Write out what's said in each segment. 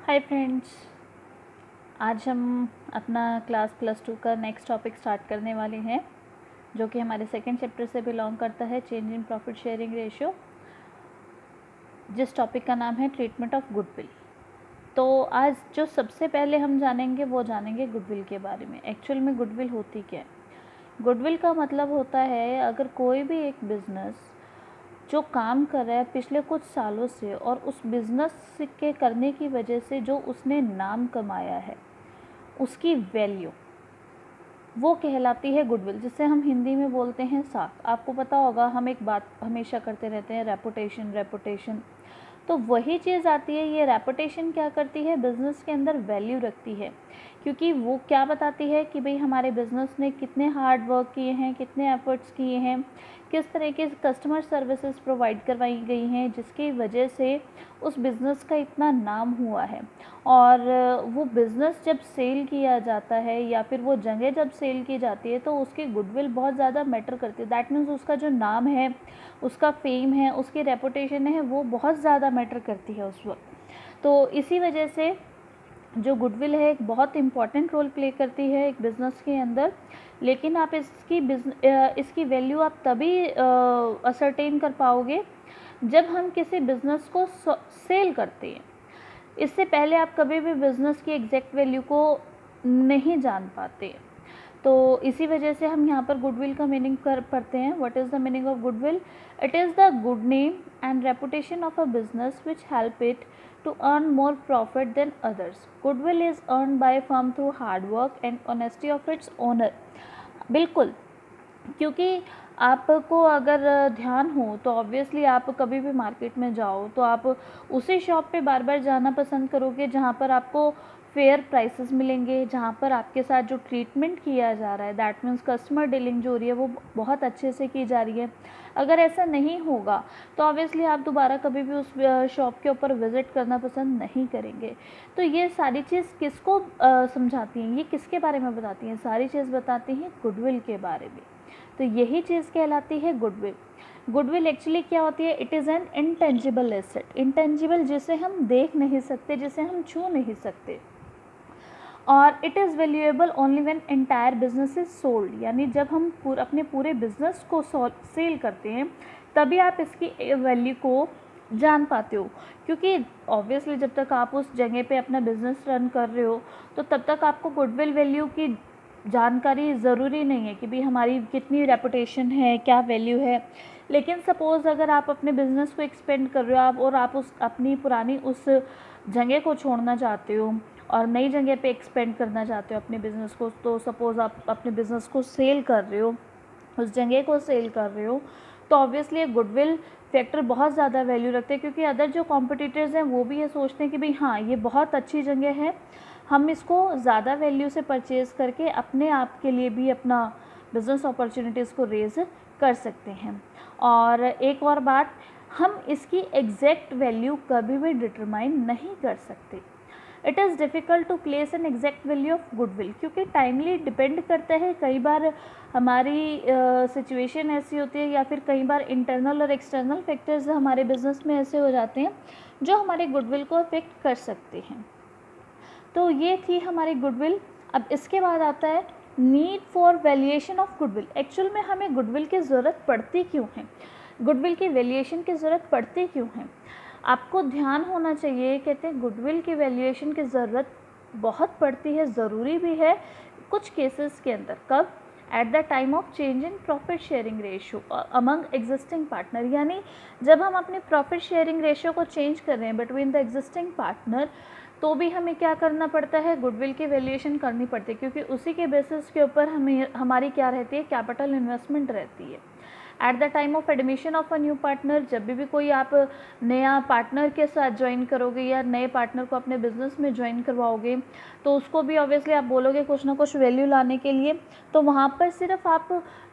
Hi friends, आज हम अपना क्लास +2 का नेक्स्ट टॉपिक स्टार्ट करने वाले हैं, जो कि हमारे सेकंड चैप्टर से बिलोंग करता है, change in profit sharing ratio, जिस टॉपिक का नाम है ट्रीटमेंट ऑफ गुडविल। तो आज जो सबसे पहले हम जानेंगे वो जानेंगे गुडविल के बारे में। एक्चुअल में गुडविल होती क्या है? गुडविल का मतलब होता है अगर कोई भी एक बिज़नेस जो काम कर रहा है पिछले कुछ सालों से और उस बिज़नेस के करने की वजह से जो उसने नाम कमाया है, उसकी वैल्यू वो कहलाती है गुडविल, जिसे हम हिंदी में बोलते हैं साख। आपको पता होगा, हम एक बात हमेशा करते रहते हैं, रेपुटेशन रेपुटेशन। तो वही चीज़ आती है, ये रेपुटेशन क्या करती है, बिज़नेस के अंदर वैल्यू रखती है, क्योंकि वो क्या बताती है कि भाई हमारे बिज़नेस ने कितने हार्ड वर्क किए हैं, कितने एफर्ट्स किए हैं, किस तरह के कस्टमर सर्विसेज प्रोवाइड करवाई गई हैं, जिसकी वजह से उस बिज़नेस का इतना नाम हुआ है। और वो बिज़नेस जब सेल किया जाता है या फिर वो जगह जब सेल की जाती है तो उसकी गुडविल बहुत ज़्यादा मैटर करती है। दैट मीन्स उसका जो नाम है, उसका फेम है, उसकी रेपुटेशन है, वो बहुत ज़्यादा मैटर करती है उस वक्त। तो इसी वजह से जो गुडविल है एक बहुत इम्पॉर्टेंट रोल प्ले करती है एक बिज़नेस के अंदर। लेकिन आप इसकी वैल्यू आप तभी असरटेन कर पाओगे जब हम किसी बिज़नेस को सेल करते हैं। इससे पहले आप कभी भी बिज़नेस की एग्जैक्ट वैल्यू को नहीं जान पाते। तो इसी वजह से हम यहाँ पर गुडविल का मीनिंग पढ़ते हैं। What is the meaning of goodwill? It is the good name and reputation of a business which help it to earn more profit than others. Goodwill is earned by a firm through hard work and honesty of its owner. बिल्कुल, क्योंकि आपको अगर ध्यान हो तो obviously आप कभी भी मार्केट में जाओ तो आप उसी शॉप पे बार बार जाना पसंद करोगे जहाँ पर आपको फेयर प्राइसेस मिलेंगे, जहाँ पर आपके साथ जो ट्रीटमेंट किया जा रहा है, दैट मीन्स कस्टमर डीलिंग जो हो रही है वो बहुत अच्छे से की जा रही है। अगर ऐसा नहीं होगा तो ऑब्वियसली आप दोबारा कभी भी उस शॉप के ऊपर विज़िट करना पसंद नहीं करेंगे। तो ये सारी चीज़ किसको समझाती हैं, ये किसके बारे में बताती हैं? सारी चीज़ बताती हैं गुडविल के बारे में। तो यही चीज़ कहलाती है गुडविल। गुडविल एक्चुअली क्या होती है? It is an intangible asset. Intangible, जिसे हम देख नहीं सकते, जिसे हम छू नहीं सकते। और it is valuable only when entire business is sold, यानी जब हम अपने पूरे बिजनेस को सेल करते हैं तभी आप इसकी वैल्यू को जान पाते हो। क्योंकि ऑब्वियसली जब तक आप उस जगह पे अपना बिजनेस रन कर रहे हो तो तब तक आपको गुडविल वैल्यू की जानकारी ज़रूरी नहीं है कि भाई हमारी कितनी रेपुटेशन है, क्या वैल्यू है। लेकिन सपोज़ अगर आप अपने बिज़नेस को एक्सपेंड कर रहे हो और आप उस अपनी पुरानी उस जगह को छोड़ना चाहते हो और नई जगह पे एक्सपेंड करना चाहते हो अपने बिज़नेस को, तो सपोज़ आप अपने बिज़नेस को सेल कर रहे हो, उस जगह को सेल कर रहे हो, तो ऑब्वियसली एक गुडविल फैक्टर बहुत ज़्यादा वैल्यू रखते हैं। क्योंकि अदर जो कॉम्पिटिटर्स हैं वो भी ये सोचते हैं कि भाई हाँ, ये बहुत अच्छी जगह है, हम इसको ज़्यादा वैल्यू से परचेज़ करके अपने आप के लिए भी अपना बिज़नेस अपॉर्चुनिटीज़ को रेज़ कर सकते हैं। और एक और बात, हम इसकी एग्जैक्ट वैल्यू कभी भी डिटरमाइन नहीं कर सकते। It is difficult to place an exact value of goodwill, क्योंकि टाइमली डिपेंड करता है। कई बार हमारी सिचुएशन ऐसी होती है या फिर कई बार इंटरनल और एक्सटर्नल फैक्टर्स हमारे बिजनेस में ऐसे हो जाते हैं जो हमारे गुडविल को अफेक्ट कर सकते हैं। तो ये थी हमारी गुडविल। अब इसके बाद आता है need for valuation of goodwill. Actual में हमें गुडविल की ज़रूरत पड़ती क्यों है, गुडविल की वैल्यूएशन की ज़रूरत पड़ती क्यों है? आपको ध्यान होना चाहिए, कहते हैं गुडविल की वैल्यूएशन की ज़रूरत बहुत पड़ती है, ज़रूरी भी है कुछ केसेस के अंदर। कब? Eight the time of change in profit sharing ratio among existing partner, यानी जब हम अपने प्रॉफिट शेयरिंग रेशियो को चेंज कर रहे हैं बिटवीन द एग्जिस्टिंग पार्टनर, तो भी हमें क्या करना पड़ता है, गुडविल की वैल्यूएशन करनी पड़ती है। क्योंकि उसी के बेसिस के ऊपर हमारी क्या रहती है, कैपिटल इन्वेस्टमेंट रहती है। At the time of admission of a new partner, जब भी कोई आप नया पार्टनर के साथ ज्वाइन करोगे या नए पार्टनर को अपने बिजनेस में ज्वाइन करवाओगे, तो उसको भी ऑब्वियसली आप बोलोगे कुछ ना कुछ वैल्यू लाने के लिए। तो वहाँ पर सिर्फ आप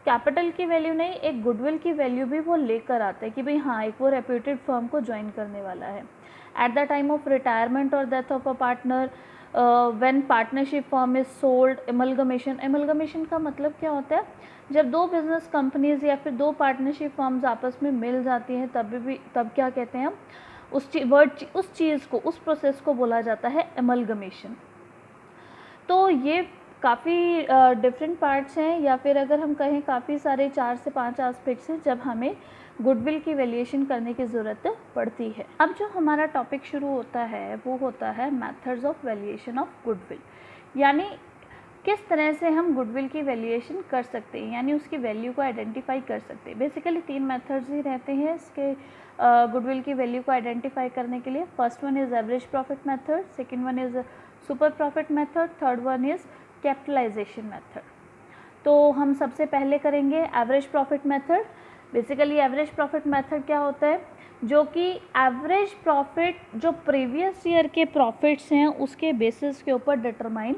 कैपिटल की वैल्यू नहीं, एक गुडविल की वैल्यू भी वो लेकर आते हैं कि भाई हाँ, एक वो रेप्यूटेड फर्म को ज्वाइन करने वाला है। At the time of retirement और death of a partner, when partnership firm is sold, amalgamation. Amalgamation का मतलब क्या होता है? जब दो बिजनेस कंपनीज या फिर दो पार्टनरशिप फर्म्स आपस में मिल जाती हैं तब क्या कहते हैं हम, उस चीज़ को, उस प्रोसेस को बोला जाता है एमलगमेशन। तो ये काफ़ी डिफरेंट पार्ट्स हैं, या फिर अगर हम कहें काफ़ी सारे 4 से 5 एस्पेक्ट्स हैं जब हमें गुडविल की वैल्यूएशन करने की ज़रूरत पड़ती है। अब जो हमारा टॉपिक शुरू होता है वो होता है methods of valuation of goodwill, यानी किस तरह से हम गुडविल की वैल्यूएशन कर सकते हैं, यानी उसकी वैल्यू को आइडेंटिफाई कर सकते हैं। बेसिकली 3 मेथड्स ही रहते हैं इसके गुडविल की वैल्यू को आइडेंटिफाई करने के लिए। First one is average profit method, second one is super profit method, third one is capitalization method. तो हम सबसे पहले करेंगे average profit method. Basically average profit method क्या होता है, जो कि एवरेज प्रॉफिट जो प्रीवियस ईयर के प्रॉफिट्स हैं उसके बेसिस के ऊपर डिटरमाइन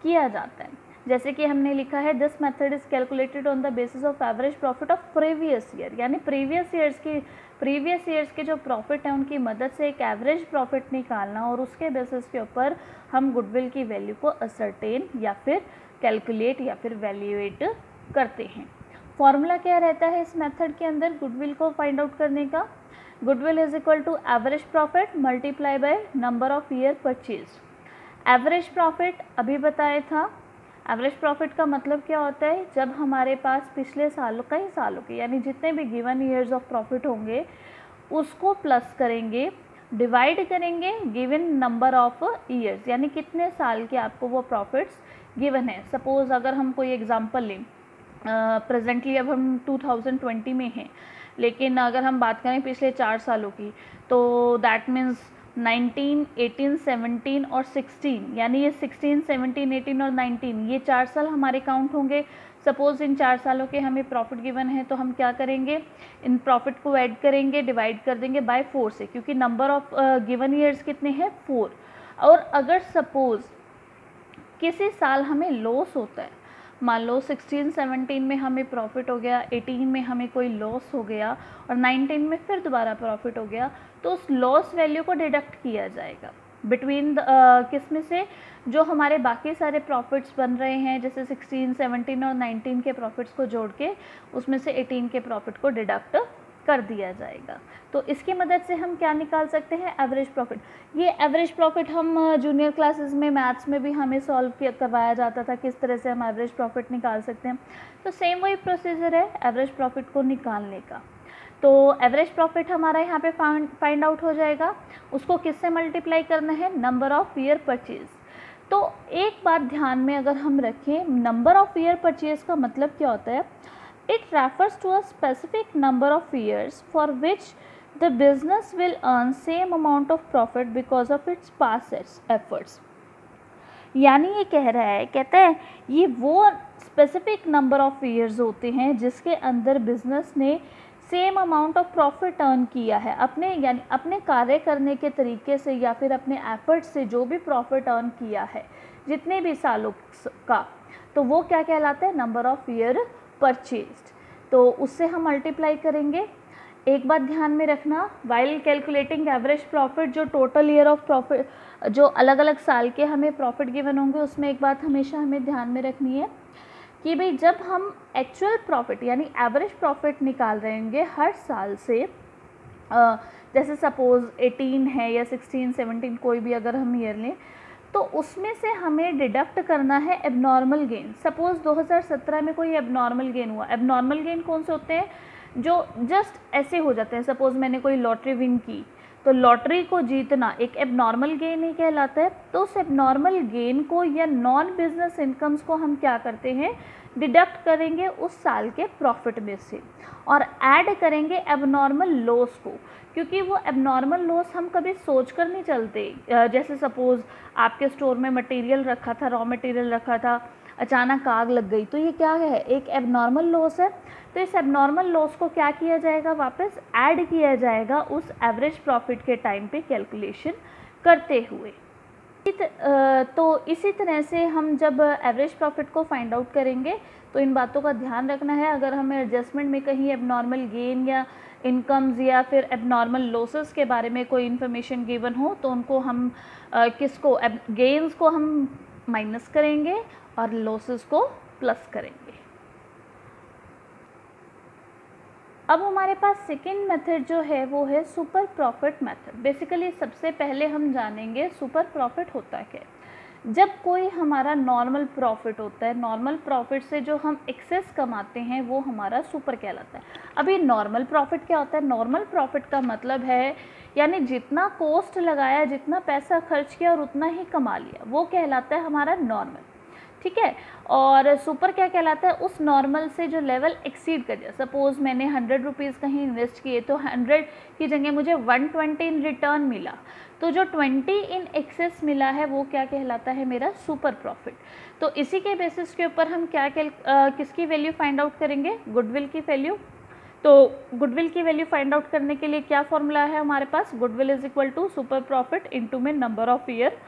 किया जाता है। जैसे कि हमने लिखा है this method is calculated on the basis of average profit of previous year, यानी प्रीवियस ईयर्स के जो प्रॉफिट हैं उनकी मदद से एक एवरेज प्रॉफिट निकालना और उसके बेसिस के ऊपर हम गुडविल की वैल्यू को असरटेन या फिर कैलकुलेट या फिर वैल्यूएट करते हैं। फॉर्मूला क्या रहता है इस मेथड के अंदर गुडविल को फाइंड आउट करने का? Goodwill is equal to average profit multiply by number of year purchase. Average profit अभी बताया था, एवरेज प्रॉफिट का मतलब क्या होता है, जब हमारे पास पिछले सालों कई सालों के यानी जितने भी गिवन ईयर्स ऑफ प्रॉफिट होंगे उसको प्लस करेंगे, डिवाइड करेंगे गिवन नंबर ऑफ ईयर्स, यानी कितने साल के आपको वो प्रॉफिट्स गिवन है। सपोज़ अगर हम कोई एग्जांपल लें, प्रेजेंटली अब हम 2020 में हैं, लेकिन अगर हम बात करें पिछले 4 सालों की, तो दैट मीन्स 19, 18, 17 और 16, यानी ये 16, 17, 18 और 19 ये 4 साल हमारे काउंट होंगे। सपोज़ इन 4 सालों के हमें प्रॉफिट गिवन है, तो हम क्या करेंगे, इन प्रॉफिट को ऐड करेंगे, डिवाइड कर देंगे बाय 4 से, क्योंकि नंबर ऑफ गिवन ईयर्स कितने हैं 4। और अगर सपोज़ किसी साल हमें लॉस होता है, मान लो 16, 17 में हमें प्रॉफिट हो गया, 18 में हमें कोई लॉस हो गया और 19 में फिर दोबारा प्रॉफिट हो गया, तो उस लॉस वैल्यू को डिडक्ट किया जाएगा बिटवीन किस में से, जो हमारे बाकी सारे प्रॉफिट्स बन रहे हैं, जैसे 16, 17 और 19 के प्रॉफिट्स को जोड़ के उसमें से 18 के प्रॉफिट को डिडक्ट कर दिया जाएगा। तो इसकी मदद से हम क्या निकाल सकते हैं, एवरेज प्रॉफिट। ये एवरेज प्रॉफिट हम जूनियर क्लासेस में मैथ्स में भी हमें सॉल्व करवाया जाता था, किस तरह से हम एवरेज प्रॉफिट निकाल सकते हैं। तो सेम वही प्रोसीजर है एवरेज प्रॉफिट को निकालने का। तो एवरेज प्रॉफिट हमारा यहाँ पे फाइंड आउट हो जाएगा, उसको किससे मल्टीप्लाई करना है, नंबर ऑफ ईयर परचेज। तो एक बात ध्यान में अगर हम रखें, नंबर ऑफ ईयर परचेज का मतलब क्या होता है, it refers to a specific number of years for which the business will earn same amount of profit because of its past efforts। यानी ये कह रहा है, कहता है ये वो स्पेसिफिक नंबर ऑफ ईयर्स होते हैं जिसके अंदर बिजनेस ने same amount of profit earn किया है, अपने यानी अपने कार्य करने के तरीके से या फिर अपने एफर्ट से जो भी प्रॉफिट अर्न किया है जितने भी सालों का, तो वो क्या कहलाता है, नंबर ऑफ ईयर परचेज्ड। तो उससे हम मल्टीप्लाई करेंगे। एक बात ध्यान में रखना, वाइल कैलकुलेटिंग एवरेज प्रॉफिट, जो टोटल ईयर ऑफ प्रॉफिट, जो अलग अलग साल के हमें प्रॉफिट गिवन होंगे, उसमें एक बात हमेशा हमें ध्यान में रखनी है कि भाई जब हम एक्चुअल प्रॉफिट यानी एवरेज प्रॉफिट निकाल रहे होंगे हर साल से, जैसे सपोज़ 18 है या 16, 17 कोई भी अगर हम ईयर लें, तो उसमें से हमें डिडक्ट करना है एबनॉर्मल गेन। सपोज़ 2017 में कोई एबनॉर्मल गेन हुआ, एबनॉर्मल गेन कौन से होते हैं, जो जस्ट ऐसे हो जाते हैं। सपोज़ मैंने कोई लॉटरी विन की, तो लॉटरी को जीतना एक एबनॉर्मल गेन ही कहलाता है। तो उस एबनॉर्मल गेन को या नॉन बिजनेस इनकम्स को हम क्या करते हैं, डिडक्ट करेंगे उस साल के प्रॉफिट में से और ऐड करेंगे एबनॉर्मल लॉस को, क्योंकि वो एबनॉर्मल लॉस हम कभी सोच कर नहीं चलते। जैसे सपोज़ आपके स्टोर में मटेरियल रखा था, रॉ मटेरियल रखा था, अचानक आग लग गई, तो ये क्या है, एक एबनॉर्मल लॉस है। तो इस एबनॉर्मल लॉस को क्या किया जाएगा, वापस ऐड किया जाएगा उस एवरेज प्रॉफिट के टाइम पे कैलकुलेशन करते हुए। तो इसी तरह से हम जब एवरेज प्रॉफिट को फाइंड आउट करेंगे तो इन बातों का ध्यान रखना है। अगर हमें एडजस्टमेंट में कहीं एबनॉर्मल गेन या इनकम्स या फिर एबनॉर्मल लॉसेस के बारे में कोई इन्फॉर्मेशन गिवन हो, तो उनको हम गेन्स को हम माइनस करेंगे और लॉसेस को प्लस करेंगे। अब हमारे पास सेकेंड मेथड जो है वो है सुपर प्रॉफिट मेथड। बेसिकली सबसे पहले हम जानेंगे सुपर प्रॉफिट होता क्या है। जब कोई हमारा नॉर्मल प्रॉफिट होता है, नॉर्मल प्रॉफिट से जो हम एक्सेस कमाते हैं वो हमारा सुपर कहलाता है। अभी नॉर्मल प्रॉफिट क्या होता है? नॉर्मल प्रॉफिट का मतलब है यानी जितना कॉस्ट लगाया, जितना पैसा खर्च किया और उतना ही कमा लिया, वो कहलाता है हमारा नॉर्मल। ठीक है। और सुपर क्या कहलाता है? उस नॉर्मल से जो लेवल एक्सीड कर जाए। सपोज मैंने 100 रुपीज़ कहीं इन्वेस्ट किए तो 100 की जगह मुझे 120 इन रिटर्न मिला, तो जो 20 इन एक्सेस मिला है वो क्या कहलाता है? मेरा सुपर प्रॉफिट। तो इसी के बेसिस के ऊपर हम किसकी वैल्यू फाइंड आउट करेंगे? गुडविल की वैल्यू। तो गुडविल की वैल्यू फाइंड आउट करने के लिए क्या फॉर्मूला है हमारे पास? Goodwill is equal to super profit into में number of year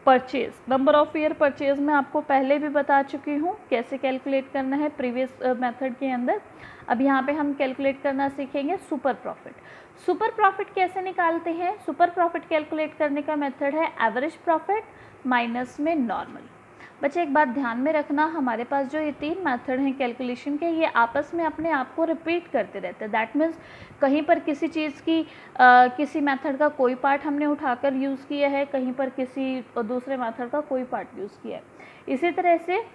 purchase. Number of year purchase मैं आपको पहले भी बता चुकी हूँ कैसे कैलकुलेट करना है प्रीवियस मेथड के अंदर। अब यहाँ पे हम कैलकुलेट करना सीखेंगे सुपर प्रॉफिट। सुपर प्रॉफिट कैसे निकालते हैं? सुपर प्रॉफिट कैलकुलेट करने का मेथड है एवरेज प्रॉफिट माइनस में नॉर्मल। बच्चे एक बात ध्यान में रखना, हमारे पास जो ये 3 मेथड हैं कैलकुलेशन के, ये आपस में अपने आप को रिपीट करते रहते हैं। दैट मीन्स कहीं पर किसी चीज़ की किसी मेथड का कोई पार्ट हमने उठाकर यूज़ किया है, कहीं पर किसी दूसरे मेथड का कोई पार्ट यूज़ किया है। इसी तरह से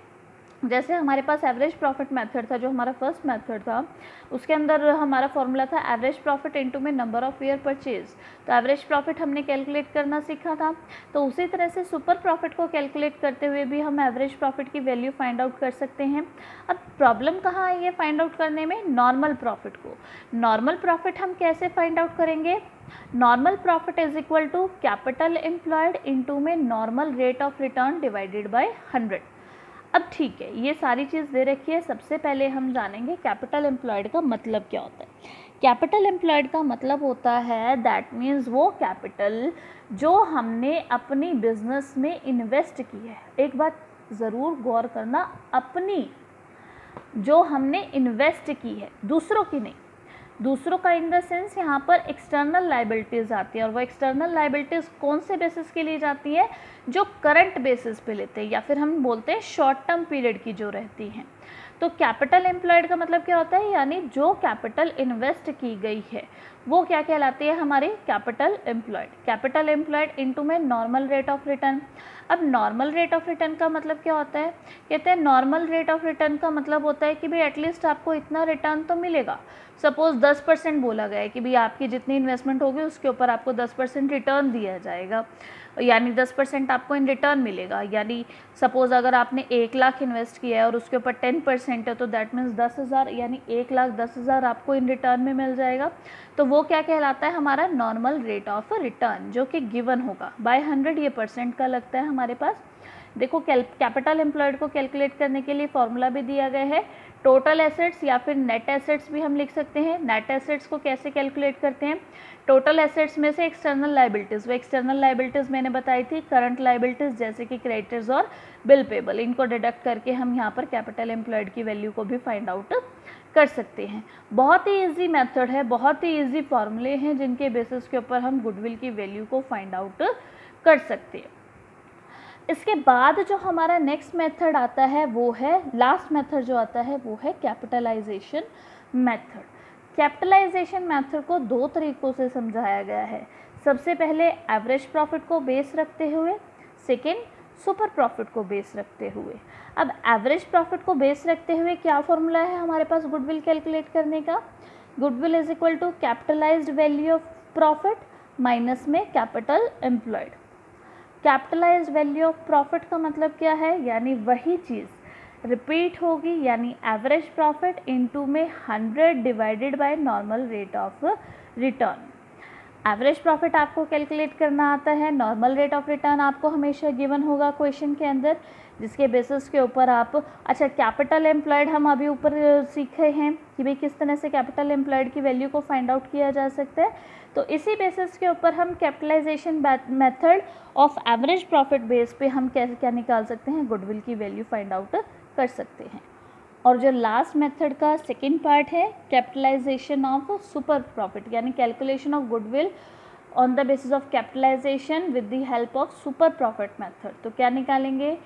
जैसे हमारे पास एवरेज प्रॉफिट मेथड था, जो हमारा फर्स्ट मेथड था, उसके अंदर हमारा फॉर्मूला था एवरेज प्रॉफिट इनटू में नंबर ऑफ ईयर परचेज। तो एवरेज प्रॉफिट हमने कैलकुलेट करना सीखा था। तो उसी तरह से सुपर प्रॉफिट को कैलकुलेट करते हुए भी हम एवरेज प्रॉफिट की वैल्यू फाइंड आउट कर सकते हैं। अब प्रॉब्लम कहाँ आई है फाइंड आउट करने में? नॉर्मल प्रॉफिट को। नॉर्मल प्रॉफिट हम कैसे फाइंड आउट करेंगे? Normal profit is equal to capital employed into में normal rate of return divided by 100। अब ठीक है, ये सारी चीज़ दे रखी है। सबसे पहले हम जानेंगे कैपिटल एम्प्लॉयड का मतलब क्या होता है। कैपिटल एम्प्लॉयड का मतलब होता है दैट मीन्स वो कैपिटल जो हमने अपनी बिजनेस में इन्वेस्ट की है। एक बात ज़रूर गौर करना, अपनी जो हमने इन्वेस्ट की है, दूसरों की नहीं। दूसरों का इन द सेंस यहाँ पर एक्सटर्नल लाइबिलिटीज़ आती है, और वो एक्सटर्नल लाइबिलिटीज़ कौन से बेसिस के लिए जाती है? जो करंट बेसिस पे लेते हैं, या फिर हम बोलते हैं शॉर्ट टर्म पीरियड की जो रहती हैं। तो कैपिटल एम्प्लॉयड का मतलब क्या होता है? यानी जो कैपिटल इन्वेस्ट की गई है वो क्या कहलाती है? हमारी capital employed. Capital employed into में नॉर्मल रेट ऑफ रिटर्न। अब नॉर्मल रेट ऑफ रिटर्न का मतलब क्या होता है? कहते हैं नॉर्मल रेट ऑफ रिटर्न का मतलब होता है कि भाई एटलीस्ट आपको इतना रिटर्न तो मिलेगा। सपोज 10% बोला गया है कि भाई आपकी जितनी इन्वेस्टमेंट होगी उसके ऊपर आपको 10% रिटर्न दिया जाएगा, यानी 10% आपको इन रिटर्न मिलेगा। यानी सपोज अगर आपने 1 लाख इन्वेस्ट किया है और उसके ऊपर 10% है, तो दैट मीन्स 10,000, यानी 1,10,000 आपको इन रिटर्न में मिल जाएगा। तो वो क्या कहलाता है? हमारा नॉर्मल रेट ऑफ रिटर्न, जो कि गिवन होगा बाय 100। ये परसेंट का लगता है हमारे पास। देखो कैपिटल एम्प्लॉयड को कैलकुलेट करने के लिए फॉर्मूला भी दिया गया है। टोटल एसेट्स या फिर नेट एसेट्स भी हम लिख सकते हैं। नेट एसेट्स को कैसे कैलकुलेट करते हैं? टोटल एसेट्स में से एक्सटर्नल लाइबिलिटीज़, वो एक्सटर्नल लाइबिलिटीज़ मैंने बताई थी, करंट लाइबिलिटीज़ जैसे कि क्रेडिटर्स और बिल पेबल, इनको डिडक्ट करके हम यहाँ पर कैपिटल एम्प्लॉयड की वैल्यू को भी फाइंड आउट कर सकते हैं। बहुत ही ईजी मेथड है, बहुत ही ईजी फॉर्मूले हैं जिनके बेसिस के ऊपर हम गुडविल की वैल्यू को फाइंड आउट कर सकते हैं। इसके बाद जो हमारा नेक्स्ट मेथड आता है वो है, लास्ट मेथड जो आता है वो है कैपिटलाइजेशन मेथड। कैपिटलाइजेशन मेथड को 2 तरीक़ों से समझाया गया है। सबसे पहले एवरेज प्रॉफिट को बेस रखते हुए, सेकेंड सुपर प्रॉफिट को बेस रखते हुए। अब एवरेज प्रॉफिट को बेस रखते हुए क्या फॉर्मूला है हमारे पास गुडविल कैलकुलेट करने का? Goodwill is equal to capitalised value of profit minus में capital employed. Capitalised value of profit का मतलब क्या है? यानी वही चीज़ रिपीट होगी, यानी एवरेज प्रॉफिट इनटू में 100 divided by normal rate of return. Average profit आपको कैलकुलेट करना आता है, नॉर्मल रेट ऑफ रिटर्न आपको हमेशा गिवन होगा क्वेश्चन के अंदर, जिसके बेसिस के ऊपर आप, अच्छा कैपिटल एम्प्लॉयड हम अभी ऊपर सीखे हैं कि भाई किस तरह से कैपिटल एम्प्लॉयड की वैल्यू को फाइंड आउट किया जा सकता है। तो इसी बेसिस के ऊपर हम capitalization method of average profit base पे हम कैसे क्या निकाल सकते हैं? गुडविल की वैल्यू फाइंड आउट कर सकते हैं। और जो लास्ट मेथड का सेकेंड पार्ट है कैपिटलाइजेशन ऑफ सुपर प्रॉफिट, यानी calculation of goodwill on the basis of capitalization with the help of super profit method. तो क्या निकालेंगे?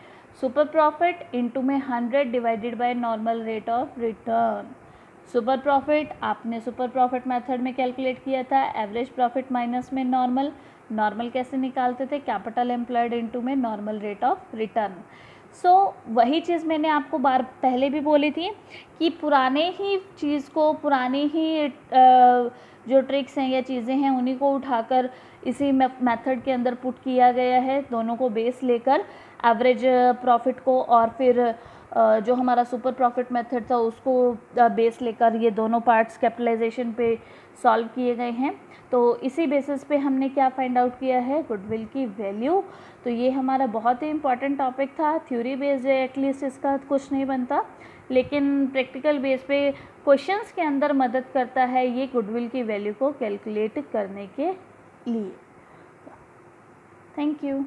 सुपर प्रॉफिट इनटू में 100 divided by normal rate of return. Super profit आपने super profit method में calculate किया था, average profit minus में normal. Normal कैसे निकालते थे? कैपिटल एम्प्लॉयड इनटू में नॉर्मल रेट ऑफ रिटर्न। सो वही चीज़ मैंने आपको बार पहले भी बोली थी कि पुराने ही चीज़ को, पुराने ही जो ट्रिक्स हैं या चीज़ें हैं उन्हीं को उठाकर इसी मेथड के अंदर पुट किया गया है, दोनों को बेस लेकर एवरेज प्रॉफिट को और फिर जो हमारा सुपर प्रॉफिट मेथड था उसको बेस लेकर ये दोनों पार्ट्स कैपिटलाइजेशन पे सॉल्व किए गए हैं। तो इसी बेसिस पे हमने क्या फाइंड आउट किया है? गुडविल की वैल्यू। तो ये हमारा बहुत ही इंपॉर्टेंट टॉपिक था। थ्योरी बेस्ड एटलीस्ट इसका कुछ नहीं बनता, लेकिन प्रैक्टिकल बेस पे क्वेश्चंस के अंदर मदद करता है ये गुडविल की वैल्यू को कैलकुलेट करने के लिए। Thank you.